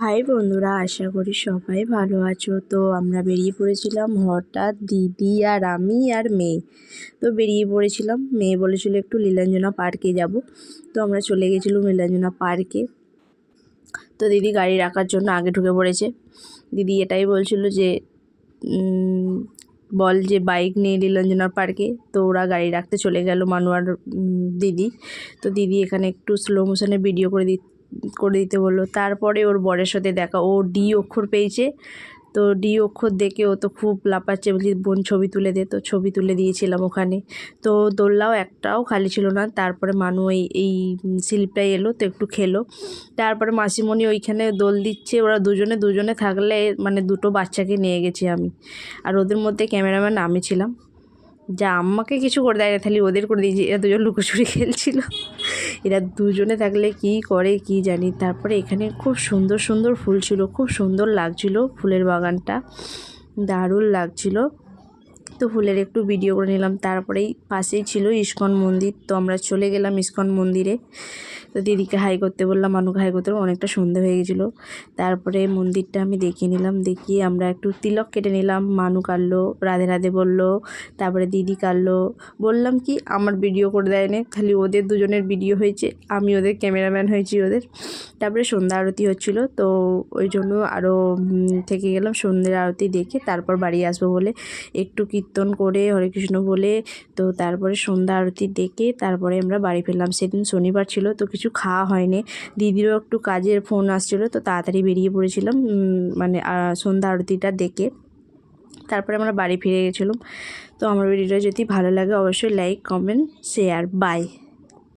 High বন্ধুরা, আশা করি সবাই ভালো আছো। তো আমরা বেরিয়ে পড়েছিলাম হঠাৎ, দিদি আর আমি আর মেয়ে। তো বেরিয়ে পড়েছিলাম, মেয়ে বলেছিল একটু লীলাঞ্জনা পার্কে যাব। তো আমরা চলে গেছিলাম লীলাঞ্জনা পার্কে। তো দিদি গাড়ি রাখার জন্য আগে ঢুকে পড়েছে। দিদি এটাই বলছিল যে বল যে বাইক নিয়ে লীলাঞ্জনা পার্কে। তো ওরা গাড়ি রাখতে চলে গেল, মানু আর দিদি। তো দিদি এখানে একটু স্লো মোশনে ভিডিও করে দিতে বললো। তারপরে ওর বরের সাথে দেখা, ও ডি অক্ষর পেয়েছে। তো ডি অক্ষর দেখে ও তো খুব লাফাচ্ছে, বলছি বোন ছবি তুলে দে। তো ছবি তুলে দিয়েছিলাম ওখানে। তো দোলনাও একটাও খালি ছিল না। তারপরে মানু এই স্লিপটাই এলো, তো একটু খেলো। তারপরে মাসিমণি ওইখানে দোল দিচ্ছে। ওরা দুজনে থাকলে মানে দুটো বাচ্চাকে নিয়ে গেছি আমি, আর ওদের মধ্যে ক্যামেরাম্যান আমি ছিলাম। যা আম্মাকে কিছু করে দেয় না, তাহলে ওদের করে দিয়েছি। এরা দুজন লুকোচুরি খেলছিল। এরা দুজনে থাকলে কি করে কি জানি। তারপরে এখানে খুব সুন্দর সুন্দর ফুল ছিল, খুব সুন্দর লাগছিল ফুলের বাগানটা, দারুণ লাগছিল। তো ফুলের একটু ভিডিও করে নিলাম। তারপরেই পাশেই ছিল ইস্কন মন্দির। তো আমরা চলে গেলাম ইস্কন মন্দিরে। তো দিদিকে হাই করতে বললাম, মানুকে হাই করতে বললাম, অনেকটা সন্ধে হয়ে গেছিলো। তারপরে মন্দিরটা আমি দেখিয়ে নিলাম, দেখিয়ে আমরা একটু তিলক কেটে নিলাম। মানু কাটলো, রাধে রাধে বললো, তারপরে দিদি কাটলো। বললাম কি আমার ভিডিও করে দেয় না, খালি ওদের দুজনের ভিডিও হয়েছে, আমি ওদের ক্যামেরাম্যান হয়েছি ওদের। তারপরে সন্ধ্যা আরতি হচ্ছিলো, তো ওই জন্য আরও থেকে গেলাম সন্ধ্যের আরতি দেখে। তারপর বাড়ি আসবো বলে একটু কীর্তন করে হরে কৃষ্ণ বলে, তো তারপরে সন্ধ্যা আরতি দেখে তারপরে আমরা বাড়ি ফিরলাম। সেদিন শনিবার ছিল, তো কিছু খাওয়া হয়নি। দিদিরও একটু কাজের ফোন আসছিলো, তো তাড়াতাড়ি বেরিয়ে পড়েছিলাম মানে সন্ধ্যা আরতিটা দেখে। তারপরে আমরা বাড়ি ফিরে গেছিলাম। তো আমার ভিডিওটা যদি ভালো লাগে অবশ্যই লাইক, কমেন্ট, শেয়ার। বাই।